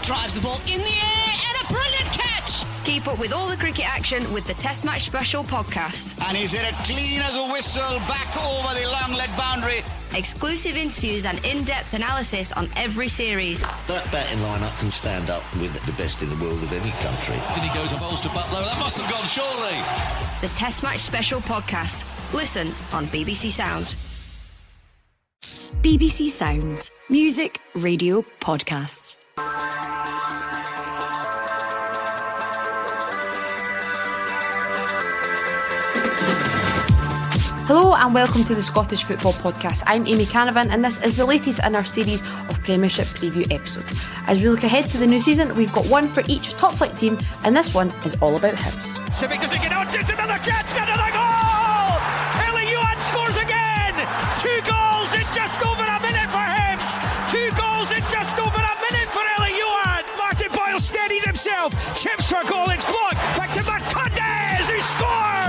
drives the ball in the air and a brilliant catch. Keep up with all the cricket action with the Test Match Special podcast. And he's hit it clean as a whistle back over the long leg boundary. Exclusive interviews and in-depth analysis on every series. That batting lineup can stand up with the best in the world of any country. Then he goes and bowls to Butler. That must have gone, surely. The Test Match Special podcast. Listen on BBC Sounds. BBC Sounds. Music, radio, podcasts. Hello and welcome to the Scottish Football Podcast. I'm Amy Canavan and this is the latest in our series of Premiership preview episodes. As we look ahead to the new season, we've got one for each top flight team and this one is all about Hibs. Civic does it get on, it's another chance, another goal! Ellie Yuan scores again! 2 goals in just over a minute for Hibs! 2 goals in just over a minute for Ellie Yuan! Martin Boyle steadies himself, chips for goal, it's blocked, back to Martinez, who scores!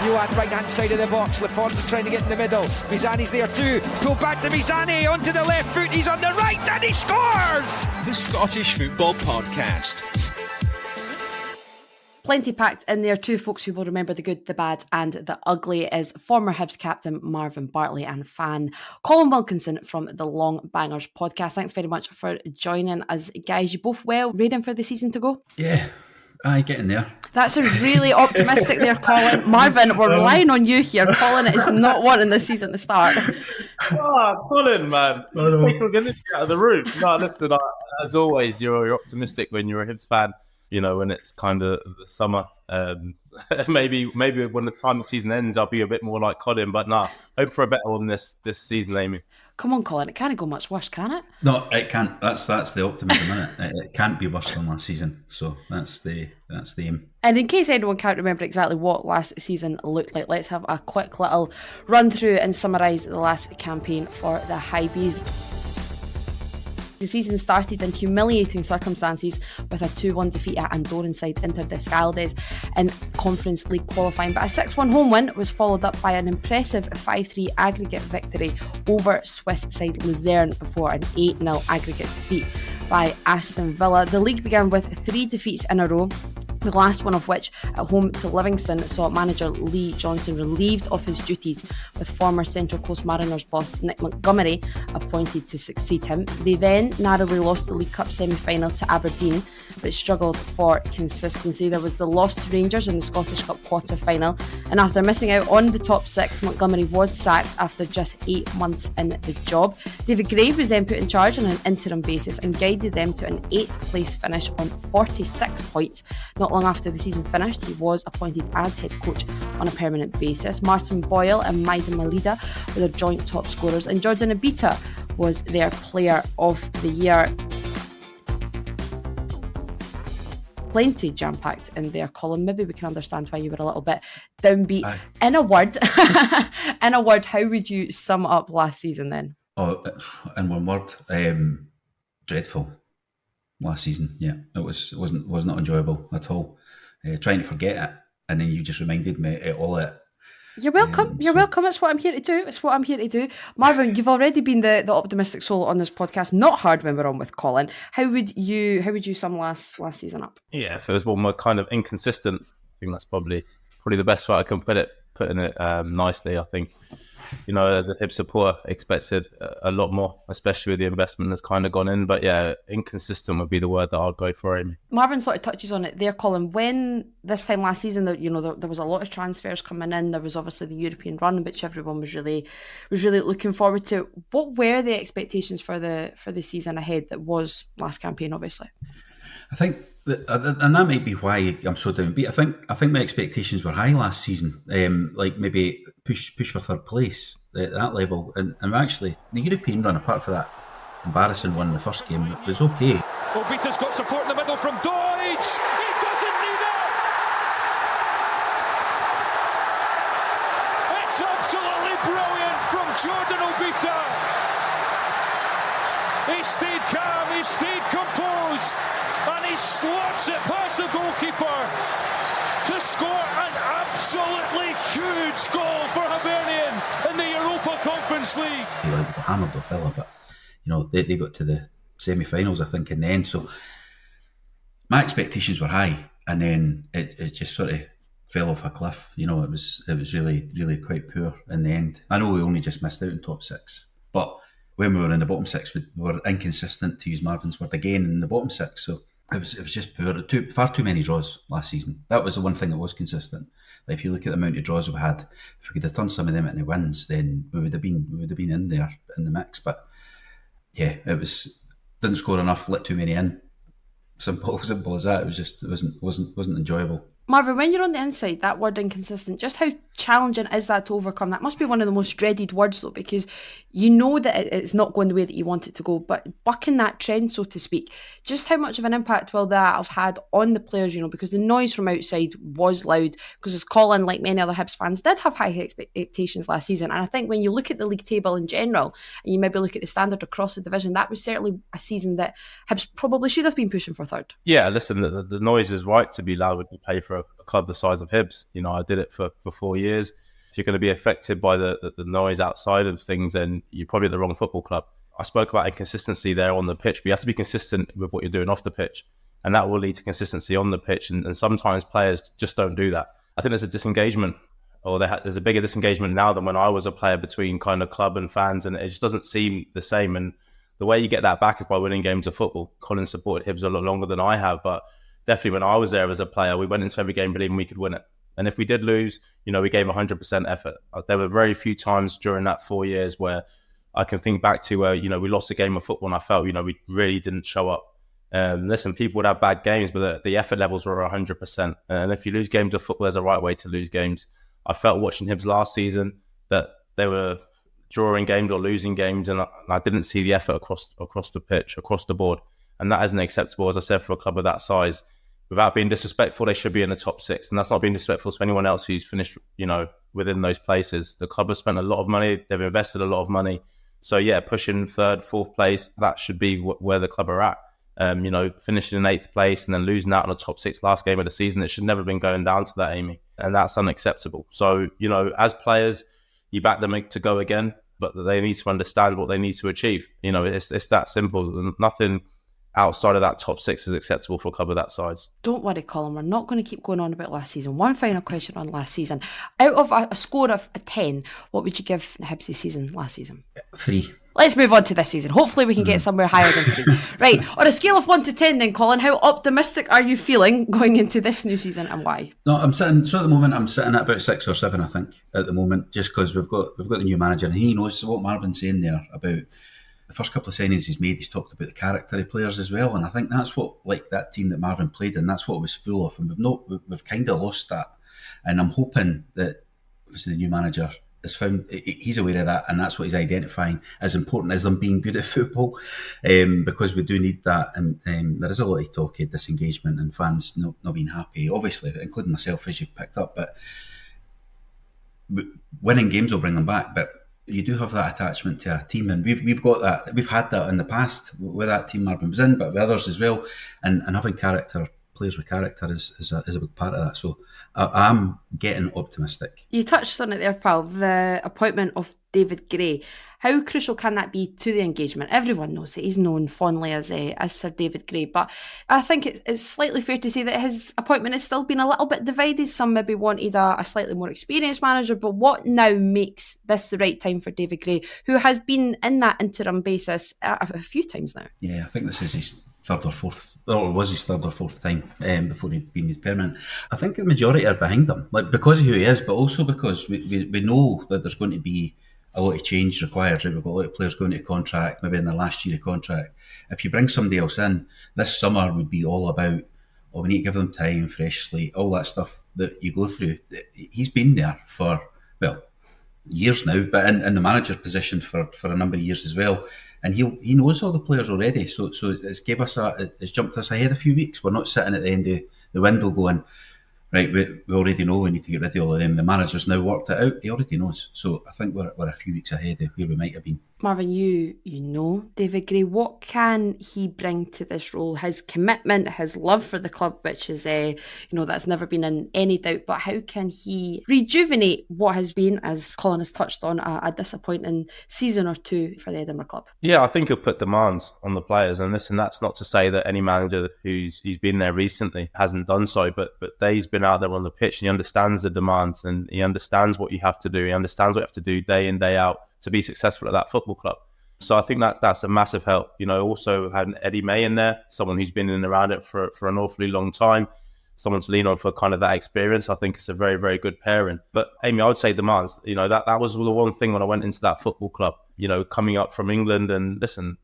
Yuan right hand side of the box, Lafont trying to get in the middle, Mizani's there too, pull back to Mizani, onto the left foot, he's on the right and he scores! The Scottish Football Podcast. Plenty packed in there too, folks who will remember the good, the bad and the ugly is former Hibs captain Marvin Bartley and fan Colin Wilkinson from the Long Bangers podcast. Thanks very much for joining us, guys. You both well, ready for the season to go? Yeah. Aye, get in there. That's a really optimistic there, Colin. Marvin, we're relying on you here. Colin is not wanting this season to start. Colin, man. You're taking the energy out of the room. No, listen, as always, you're optimistic when you're a Hibs fan, you know, when it's kind of the summer. Maybe when the time the season ends, I'll be a bit more like Colin, but hope for a better one this season, Amy. Come on, Colin, it can't go much worse, can it? No, it can't. That's the optimism, isn't it? It can't be worse than last season. So that's the aim. And in case anyone can't remember exactly what last season looked like, let's have a quick little run through and summarise the last campaign for the Hibs. The season started in humiliating circumstances with a 2-1 defeat at Andorran side Inter d'Escaldes in Conference League qualifying, but a 6-1 home win was followed up by an impressive 5-3 aggregate victory over Swiss side Luzern before an 8-0 aggregate defeat by Aston Villa. The league began with 3 defeats in a row, the last one of which at home to Livingston saw manager Lee Johnson relieved of his duties, with former Central Coast Mariners boss Nick Montgomery appointed to succeed him. They then narrowly lost the League Cup semi-final to Aberdeen, but struggled for consistency. There was the loss to Rangers in the Scottish Cup quarter-final, and after missing out on the top 6, Montgomery was sacked after just 8 months in the job. David Gray was then put in charge on an interim basis and guided them to an 8th place finish on 46 points. Not long after the season finished, he was appointed as head coach on a permanent basis. Martin Boyle and Maisa Malida were their joint top scorers, and Jordan Abita was their player of the year. Plenty jam-packed in there, Colin. Maybe we can understand why you were a little bit downbeat. Aye. In a word, how would you sum up last season then? Oh, in one word, dreadful. Last season, yeah, it was not enjoyable at all. Trying to forget it, and then you just reminded me of all it. You're welcome. You're welcome. It's what I'm here to do. Marvin, you've already been the optimistic soul on this podcast. Not hard when we're on with Colin. How would you sum last season up? Yeah, if it was one more kind of inconsistent, I think that's probably the best way I can put it nicely. I think, you know, as a Hibs supporter, expected a lot more, especially with the investment that's kind of gone in. But yeah, inconsistent would be the word that I'd go for, Amy. Marvin sort of touches on it there, Colin. When this time last season, there was a lot of transfers coming in. There was obviously the European run, which everyone was really looking forward to. What were the expectations for the season ahead that was last campaign, obviously? I think and that might be why I'm so downbeat. I think my expectations were high last season, like maybe push for third place at that level, and actually the European run, apart from that embarrassing one in the first game, it was okay. Obita's got support in the middle from Deutsch. He doesn't need it. It's absolutely brilliant from Jordan Obita. He stayed calm, he stayed composed, and he slots it past the goalkeeper to score an absolutely huge goal for Hibernian in the Europa Conference League. They were hammered with Villa, but you know they got to the semi-finals, I think, in the end. So my expectations were high, and then it just sort of fell off a cliff. You know, it was really, really quite poor in the end. I know we only just missed out in top 6, but when we were in the bottom 6, we were inconsistent, to use Marvin's word again, in the bottom 6. So it was just poor. Far too many draws last season. That was the one thing that was consistent. Like, if you look at the amount of draws we had, if we could have turned some of them into wins, then we would have been in there in the mix. But yeah, didn't score enough, let too many in. Simple as that. It wasn't enjoyable. Marvin, when you're on the inside, that word inconsistent, just how challenging is that to overcome? That must be one of the most dreaded words, though, because you know that it's not going the way that you want it to go, but bucking that trend, so to speak, just how much of an impact will that have had on the players, you know, because the noise from outside was loud, because as Colin, like many other Hibs fans, did have high expectations last season. And I think when you look at the league table in general, and you maybe look at the standard across the division, that was certainly a season that Hibs probably should have been pushing for third. Yeah, listen, the noise is right to be loud when you play for a club the size of Hibs. You know, I did it for 4 years. If you're going to be affected by the noise outside of things, then you're probably at the wrong football club. I spoke about inconsistency there on the pitch, but you have to be consistent with what you're doing off the pitch, and that will lead to consistency on the pitch. And sometimes players just don't do that. I think there's a disengagement, or there's a bigger disengagement now than when I was a player between kind of club and fans, and it just doesn't seem the same. And the way you get that back is by winning games of football. Colin supported Hibs a lot longer than I have, but definitely when I was there as a player, we went into every game believing we could win it. And if we did lose, you know, we gave 100% effort. There were very few times during that 4 years where I can think back to where, you know, we lost a game of football and I felt, you know, we really didn't show up. Listen, people would have bad games, but the effort levels were 100%. And if you lose games of football, there's a right way to lose games. I felt watching Hibs last season that they were drawing games or losing games, and I didn't see the effort across the pitch, across the board. And that isn't acceptable, as I said, for a club of that size. Without being disrespectful, they should be in the top 6. And that's not being disrespectful to anyone else who's finished, you know, within those places. The club has spent a lot of money. They've invested a lot of money. So, yeah, pushing 3rd, 4th place, that should be where the club are at. You know, finishing in 8th place and then losing out on the top 6 last game of the season, it should never have been going down to that, Amy. And that's unacceptable. So, you know, as players, you back them to go again, but they need to understand what they need to achieve. You know, it's that simple. Nothing outside of that top 6 is acceptable for a club of that size. Don't worry, Colin, we're not going to keep going on about last season. One final question on last season. Out of a score of a 10, what would you give Hibs' season last season? 3. Let's move on to this season. Hopefully we can get somewhere higher than 3. Right, on a scale of 1 to 10 then, Colin, how optimistic are you feeling going into this new season and why? No, at the moment I'm sitting at about 6 or 7, I think, at the moment, just because we've got the new manager and he knows what Marvin's saying there about the first couple of signings he's made. He's talked about the character of players as well, and I think that's what, like that team that Marvin played in, that's what it was full of, and we've kind of lost that. And I'm hoping that obviously the new manager has found, he's aware of that, and that's what he's identifying as important as them being good at football, because we do need that. And there is a lot of talk of disengagement and fans not being happy, obviously, including myself, as you've picked up. But winning games will bring them back, but you do have that attachment to a team, and we've got that. We've had that in the past with that team Marvin was in, but with others as well. And having players with character is a big part of that. So I'm getting optimistic. You touched on it there, pal, the appointment of David Gray. How crucial can that be to the engagement? Everyone knows that he's known fondly as Sir David Gray, but I think it's slightly fair to say that his appointment has still been a little bit divided. Some maybe wanted a slightly more experienced manager, but what now makes this the right time for David Gray, who has been in that interim basis a few times now? Yeah, I think this is his third or fourth time before he'd been made permanent. I think the majority are behind him, like because of who he is, but also because we know that there's going to be a lot of change required. Right? We've got a lot of players going to contract, maybe in their last year of contract. If you bring somebody else in, this summer would be all about, we need to give them time, fresh slate, all that stuff that you go through. He's been there for, years now, but in the manager position for a number of years as well. And he knows all the players already, so it's jumped us ahead a few weeks. We're not sitting at the end of the window going, right, we already know we need to get rid of all of them. The manager's now worked it out. He already knows. So I think we're a few weeks ahead of where we might have been. Marvin, you know David Gray. What can he bring to this role? His commitment, his love for the club, which is, that's never been in any doubt. But how can he rejuvenate what has been, as Colin has touched on, a disappointing season or two for the Edinburgh club? Yeah, I think he'll put demands on the players. And listen, that's not to say that any manager who's been there recently hasn't done so. But Dave's been out there on the pitch and he understands the demands and he understands what you have to do. He understands what you have to do day in, day out to be successful at that football club. So I think that's a massive help. Also had Eddie May in there, someone who's been in and around it for an awfully long time, someone to lean on for kind of that experience. I think it's a very, very good pairing. But Amy, I would say demands. That was the one thing when I went into that football club, coming up from England. And listen,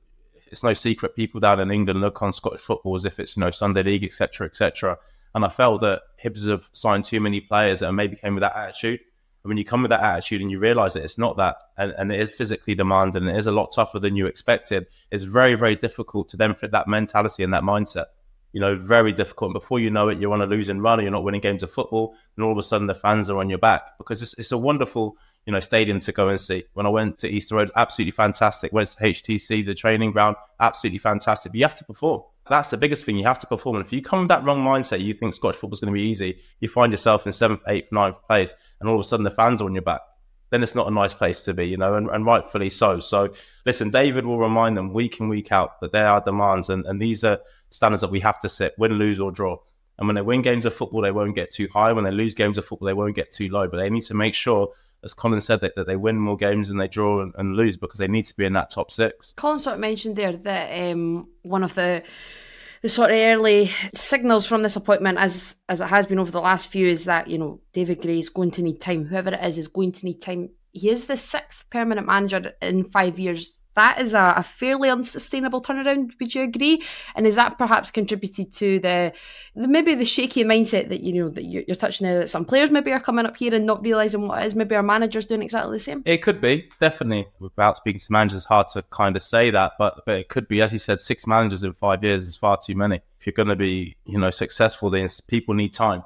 it's no secret, people down in England look on Scottish football as if it's, Sunday League, etc., etc. And I felt that Hibs have signed too many players that maybe came with that attitude. When you come with that attitude and you realise that it's not that, and it is physically demanding, and it is a lot tougher than you expected, it's very, very difficult to then fit that mentality and that mindset. Very difficult. And before you know it, you're on a losing run, or you're not winning games of football, and all of a sudden the fans are on your back, because it's a wonderful, stadium to go and see. When I went to Easter Road, absolutely fantastic. Went to HTC, the training ground, absolutely fantastic. But you have to perform. That's the biggest thing. You have to perform. And if you come with that wrong mindset, you think Scottish football is going to be easy, you find yourself in 7th, 8th, 9th place, and all of a sudden the fans are on your back. Then it's not a nice place to be, and rightfully so. So listen, David will remind them week in, week out that there are demands, and these are standards that we have to set, win, lose or draw. And when they win games of football, they won't get too high. When they lose games of football, they won't get too low. But they need to make sure, as Colin said, that they win more games than they draw and lose, because they need to be in that top 6. Colin sort of mentioned there that one of the sort of early signals from this appointment, as it has been over the last few, is that, David Gray is going to need time. Whoever it is going to need time. He is the 6th permanent manager in 5 years. That is a fairly unsustainable turnaround. Would you agree? And is that perhaps contributed to maybe the shaky mindset that that you're touching there, that some players maybe are coming up here and not realising what it is? Maybe our manager's doing exactly the same. It could be, definitely. Without speaking to managers, it's hard to kind of say that, but it could be. As you said, 6 managers in 5 years is far too many. If you're going to be successful, then people need time.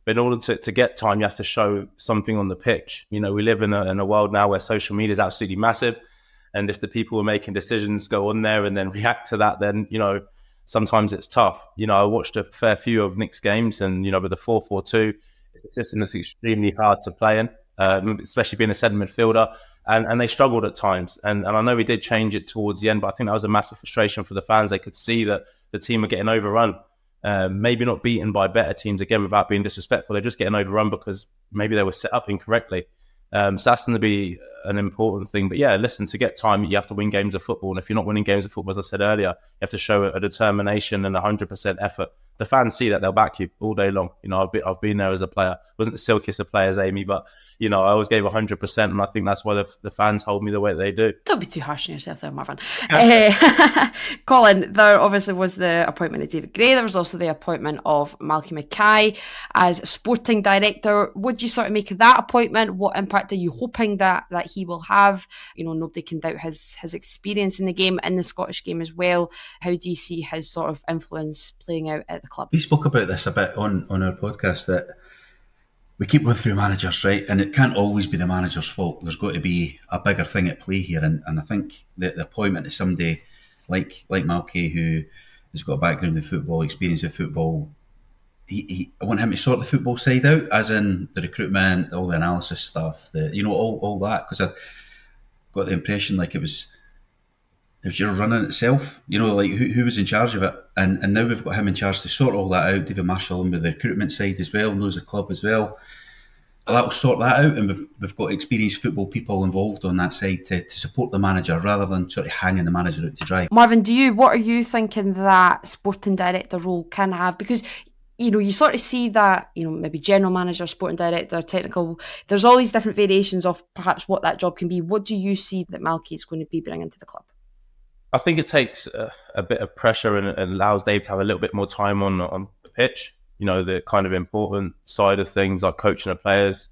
But in order to get time, you have to show something on the pitch. We live in a world now where social media is absolutely massive. And if the people who are making decisions go on there and then react to that, then, sometimes it's tough. I watched a fair few of Nick's games, and, with the 4-4-2, it's a system that's extremely hard to play in, especially being a centre midfielder. And they struggled at times. And I know we did change it towards the end, but I think that was a massive frustration for the fans. They could see that the team were getting overrun. Maybe not beaten by better teams, again, without being disrespectful. They're just getting overrun because maybe they were set up incorrectly. So that's going to be an important thing. But yeah, listen, to get time, you have to win games of football. And if you're not winning games of football, as I said earlier, you have to show a determination and 100% effort. The fans see that, they'll back you all day long. I've been there as a player. I wasn't the silkiest of players, Amy, but I always gave 100%, and I think that's why the fans hold me the way they do. Don't be too harsh on yourself there, Marvin. Colin, there obviously was the appointment of David Gray. There was also the appointment of Malky Mackay as sporting director. Would you sort of make of that appointment? What impact are you hoping that he will have? Nobody can doubt his experience in the game, in the Scottish game as well. How do you see his sort of influence playing out at the club? We spoke about this a bit on our podcast, that we keep going through managers, right? And it can't always be the manager's fault. There's got to be a bigger thing at play here. And I think the appointment of somebody like Malky, who has got a background in football, experience of football, I want him to sort the football side out, as in the recruitment, all the analysis stuff, all that. Because I got the impression like it was just running itself, like who was in charge of it. And now we've got him in charge to sort all that out. David Marshall, and with the recruitment side as well, knows the club as well. That'll sort that out, and we've got experienced football people involved on that side to support the manager, rather than sort of hanging the manager out to dry. Marvin, what are you thinking that sporting director role can have? Because you sort of see that, maybe general manager, sporting director, technical, there's all these different variations of perhaps what that job can be. What do you see that Malky is going to be bringing to the club? I think it takes a bit of pressure and allows Dave to have a little bit more time on the pitch. The kind of important side of things, like coaching the players.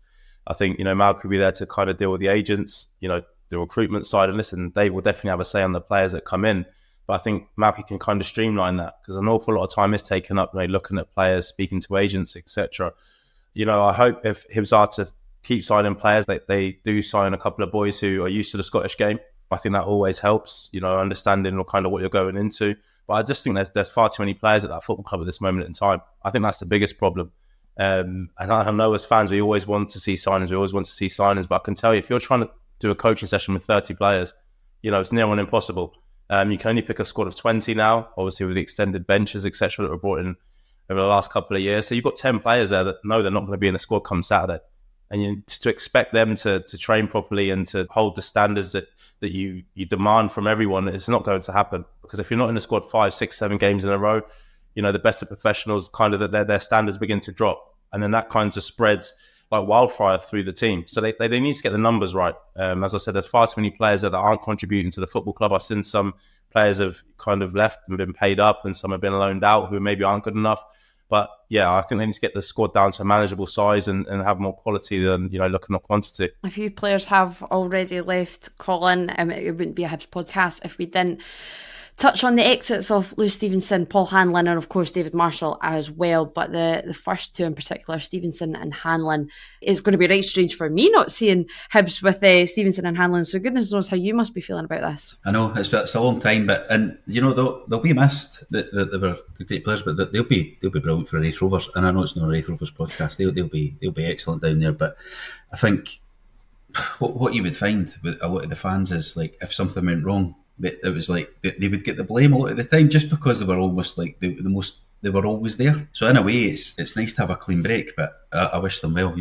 I think, Malky will be there to kind of deal with the agents, the recruitment side. And listen, Dave will definitely have a say on the players that come in. But I think Malky can kind of streamline that, because an awful lot of time is taken up looking at players, speaking to agents, etc. I hope if Hibs are to keep signing players, that they do sign a couple of boys who are used to the Scottish game. I think that always helps, understanding kind of what you're going into. But I just think there's far too many players at that football club at this moment in time. I think that's the biggest problem. And I know as fans, we always want to see signings. But I can tell you, if you're trying to do a coaching session with 30 players, it's near on impossible. You can only pick a squad of 20 now, obviously with the extended benches, etc., that were brought in over the last couple of years. So you've got 10 players there that know they're not going to be in the squad come Saturday. And to expect them to train properly and to hold the standards that you demand from everyone, it's not going to happen. Because if you're not in the squad 5, 6, 7 games in a row, the best of professionals, kind of their standards begin to drop. And then that kind of spreads like wildfire through the team. So they need to get the numbers right. As I said, there's far too many players that aren't contributing to the football club. I've seen some players have kind of left and been paid up, and some have been loaned out who maybe aren't good enough. But yeah, I think they need to get the squad down to a manageable size and have more quality than, looking at quantity. A few players have already left, Colin. It wouldn't be a Hibs podcast if we didn't touch on the exits of Lewis Stevenson, Paul Hanlon, and of course David Marshall as well. But the first two in particular, Stevenson and Hanlon, is going to be right strange for me not seeing Hibs with Stevenson and Hanlon. So goodness knows how you must be feeling about this. I know it's a long time, but they'll be missed. They were great players, but they'll be brilliant for Wraith Rovers. And I know it's not a Wraith Rovers podcast. They'll be excellent down there. But I think what you would find with a lot of the fans is, like, if something went wrong, it was like they would get the blame a lot of the time, just because they were almost like they were always there. So in a way, it's nice to have a clean break. But I wish them well.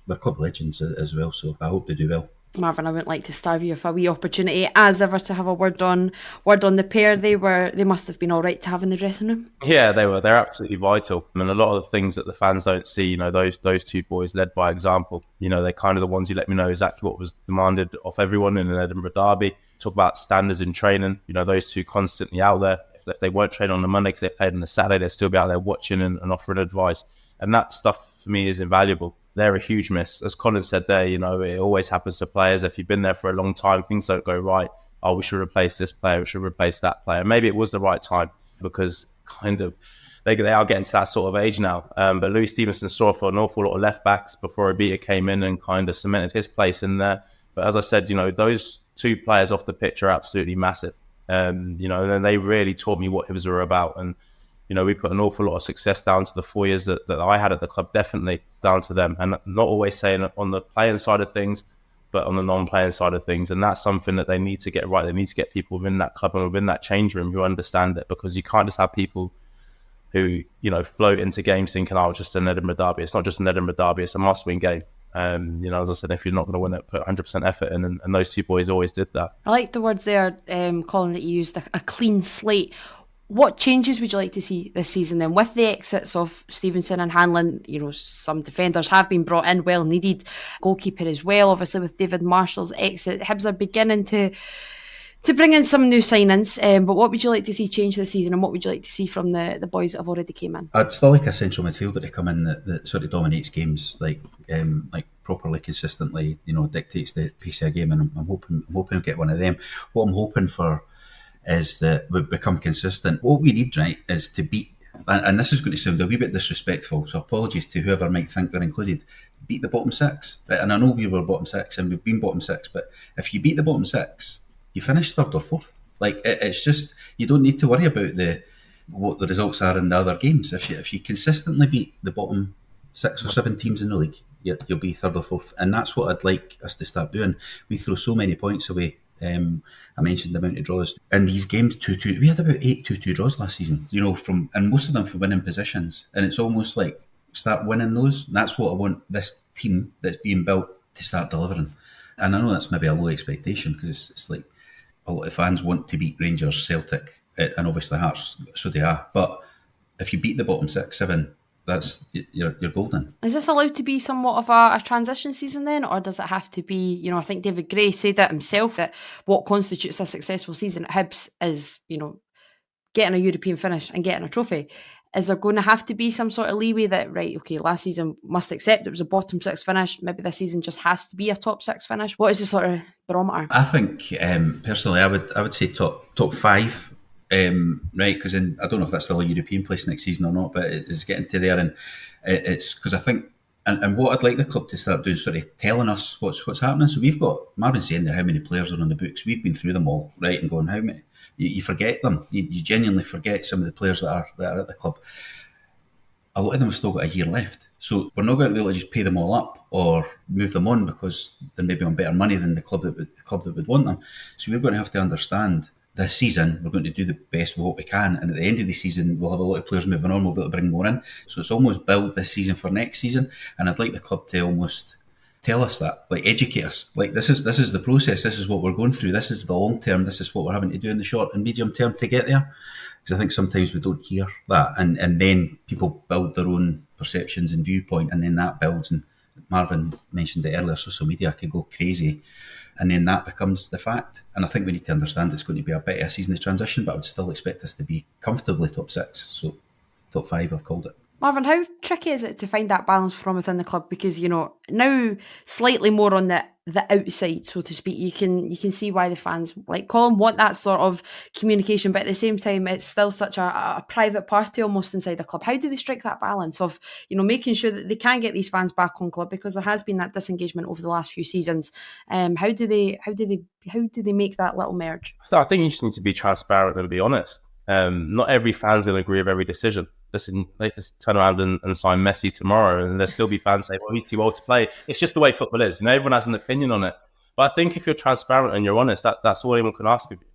They're club legends as well. So I hope they do well. Marvin, I wouldn't like to starve you with a wee opportunity as ever to have a word on the pair. They must have been all right to have in the dressing room. Yeah, they were. They're absolutely vital. And a lot of the things that the fans don't see, those two boys led by example. They're kind of the ones who let me know exactly what was demanded of everyone in an Edinburgh derby. Talk about standards in training. Those two constantly out there. If they weren't training on the Monday because they played on the Saturday, they'd still be out there watching and offering advice. And that stuff for me is invaluable. They're a huge miss. As Colin said there, it always happens to players. If you've been there for a long time, things don't go right. Oh, we should replace this player. We should replace that player. Maybe it was the right time because kind of they are getting to that sort of age now. But Louis Stevenson saw for an awful lot of left backs before Abita came in and kind of cemented his place in there. But as I said, those two players off the pitch are absolutely massive. And they really taught me what Hibs were about. And we put an awful lot of success down to the 4 years that I had at the club, definitely down to them. And not always saying on the playing side of things, but on the non-playing side of things. And that's something that they need to get right. They need to get people within that club and within that change room who understand it, because you can't just have people who, float into games thinking, oh, it's just an Edinburgh derby. It's not just an Edinburgh derby, it's a must-win game. As I said, if you're not going to win it, put 100% effort in, and those two boys always did that. I like the words there, Colin, that you used, a clean slate. What changes would you like to see this season then? With the exits of Stevenson and Hanlon, some defenders have been brought in, well needed. Goalkeeper as well, obviously with David Marshall's exit. Hibs are beginning to bring in some new signings, but what would you like to see change this season, and what would you like to see from the boys that have already came in? I'd still like a central midfielder to come in that sort of dominates games, like properly, consistently, dictates the pace of a game, and I'm hoping to get one of them. What I'm hoping for is that we become consistent. What we need, right, is to beat, and this is going to sound a wee bit disrespectful, so apologies to whoever might think they're included, beat the bottom six. Right? And I know we were bottom six and we've been bottom six, but if you beat the bottom six, you finish third or fourth. Like, it's just, you don't need to worry about what the results are in the other games. If you consistently beat the bottom 6 or 7 teams in the league, you'll be third or fourth. And that's what I'd like us to start doing. We throw so many points away. I mentioned the amount of draws in these games. 2-2. We had about 8 2-2 draws last season. And most of them for winning positions. And it's almost like start winning those. That's what I want this team that's being built to start delivering. And I know that's maybe a low expectation, because it's like a lot of fans want to beat Rangers, Celtic, and obviously Hearts. So they are. But if you beat the bottom 6, 7. You're golden. Is this allowed to be somewhat of a transition season then, or does it have to be, I think David Gray said it himself, that what constitutes a successful season at Hibs is, getting a European finish and getting a trophy. Is there going to have to be some sort of leeway that, right, okay, last season must accept it was a bottom 6 finish, maybe this season just has to be a top 6 finish? What is the sort of barometer? I think, personally, I would say top 5. Right, because I don't know if that's still a European place next season or not, but it's getting to there, and it's because I think And what I'd like the club to start doing, sort of telling us what's happening. So we've got Marvin saying there how many players are on the books. We've been through them all, right, and going how many. You forget them. You genuinely forget some of the players that are at the club. A lot of them have still got a year left. So we're not going to be able to just pay them all up or move them on because they're maybe on better money than the club that would want them. So we're going to have to understand this season we're going to do the best with what we can, and at the end of the season we'll have a lot of players moving on, we'll be able to bring more in. So it's almost built this season for next season, and I'd like the club to almost tell us that, like educate us, like this is the process, this is what we're going through, this is the long term, this is what we're having to do in the short and medium term to get there. Because I think sometimes we don't hear that, and then people build their own perceptions and viewpoint, and then that builds, and Marvin mentioned it earlier, social media could go crazy, and then that becomes the fact. And I think we need to understand it's going to be a bit of a season of transition, but I would still expect us to be comfortably top 6, so top 5 I've called it. Marvin, how tricky is it to find that balance from within the club? Because, you know, now slightly more on the outside, so to speak, you can see why the fans, like Colin, want that sort of communication, but at the same time, it's still such a private party almost inside the club. How do they strike that balance of, you know, making sure that they can get these fans back on club, because there has been that disengagement over the last few seasons? How do they make that little merge? I think you just need to be transparent and be honest. Not every fan's going to agree with every decision. Listen, they can turn around and sign Messi tomorrow, and there'll still be fans saying, well, he's too old to play. It's just the way football is. You know, everyone has an opinion on it. But I think if you're transparent and you're honest, that's all anyone can ask of you.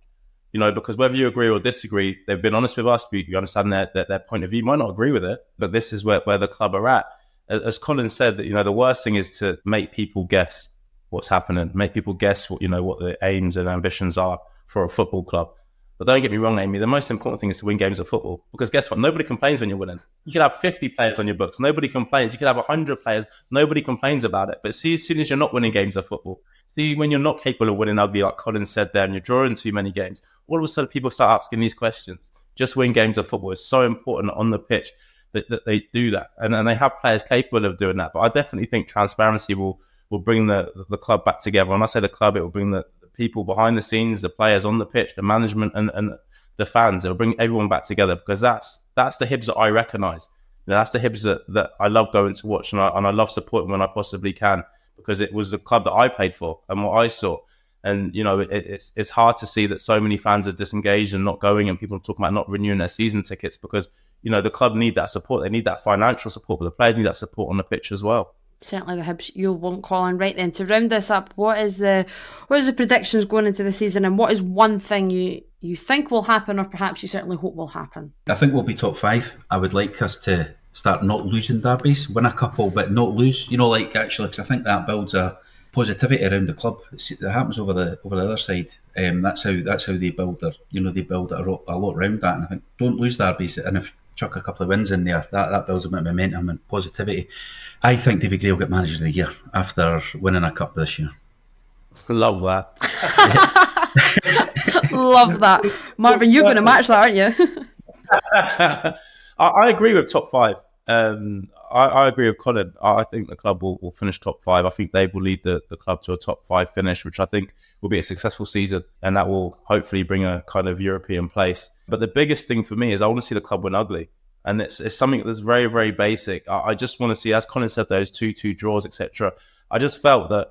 You know, because whether you agree or disagree, they've been honest with us. You understand their point of view. You might not agree with it, but this is where the club are at. As Colin said, that, you know, the worst thing is to make people guess what's happening, make people guess what the aims and ambitions are for a football club. But don't get me wrong, Amy, the most important thing is to win games of football. Because guess what? Nobody complains when you're winning. You could have 50 players on your books. Nobody complains. You could have 100 players. Nobody complains about it. But see, as soon as you're not winning games of football, see, when you're not capable of winning ugly, like Colin said there, and you're drawing too many games, all of a sudden people start asking these questions. Just win games of football. It's so important on the pitch that they do that. And they have players capable of doing that. But I definitely think transparency will bring the club back together. When I say the club, it will bring the people behind the scenes, the players on the pitch, the management and the fans. It'll bring everyone back together, because that's the Hibs that I recognise. You know, that's the Hibs that I love going to watch, and I love supporting when I possibly can, because it was the club that I played for and what I saw. And, you know, it's hard to see that so many fans are disengaged and not going, and people are talking about not renewing their season tickets, because, you know, the club need that support. They need that financial support, but the players need that support on the pitch as well. Certainly the Hibs you'll want, Colin. Right then, to round this up, what is the predictions going into the season, and what is one thing you think will happen, or perhaps you certainly hope will happen? I think we'll be top 5. I would like us to start not losing derbies, win a couple but not lose, you know, like actually, because I think that builds a positivity around the club. It happens over the other side. That's how they build a lot around that, and I think don't lose derbies, and if chuck a couple of wins in there, that builds a bit of momentum and positivity. I think David Gray will get Manager of the Year after winning a cup this year. Love that. Love that. Marvin, you're going to match that, aren't you? I agree with top 5. I agree with Colin. I think the club will finish top 5. I think they will lead the club to a top 5 finish, which I think will be a successful season, and that will hopefully bring a kind of European place. But the biggest thing for me is I want to see the club win ugly. And it's something that's very, very basic. I just want to see, as Colin said, those 2-2 draws, etc. I just felt that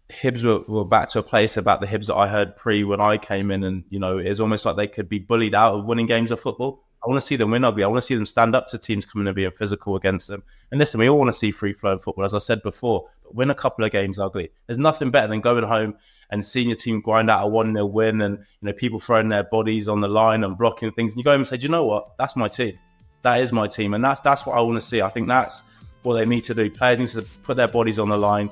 Hibs were back to a place about the Hibs that I heard when I came in, and, you know, it's almost like they could be bullied out of winning games of football. I want to see them win ugly. I want to see them stand up to teams coming and being physical against them. And listen, we all want to see free-flowing football, as I said before, but win a couple of games ugly. There's nothing better than going home and seeing your team grind out a 1-0 win, and, you know, people throwing their bodies on the line and blocking things. And you go home and say, do you know what? That's my team. That is my team. And that's what I want to see. I think that's what they need to do. Players need to put their bodies on the line,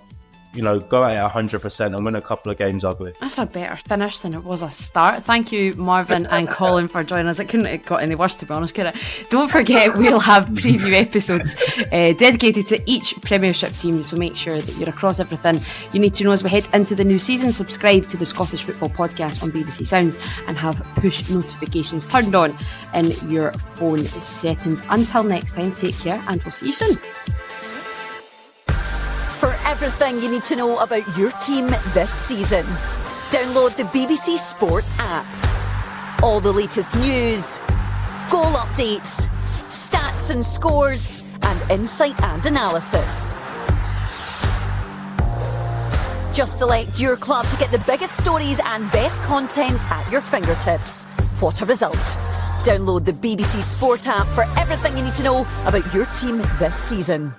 you know, go at 100% and win a couple of games ugly. That's a better finish than it was a start. Thank you, Marvin and Colin, for joining us. It couldn't have got any worse, to be honest, could it? Don't forget, we'll have preview episodes dedicated to each Premiership team, so make sure that you're across everything you need to know as we head into the new season. Subscribe to the Scottish Football Podcast on BBC Sounds and have push notifications turned on in your phone settings. Until next time, take care, and we'll see you soon. For everything you need to know about your team this season, download the BBC Sport app. All the latest news, goal updates, stats and scores, and and insight and analysis. Just select your club to get the biggest stories and best content at your fingertips. What a result. Download the BBC Sport app for everything you need to know about your team this season.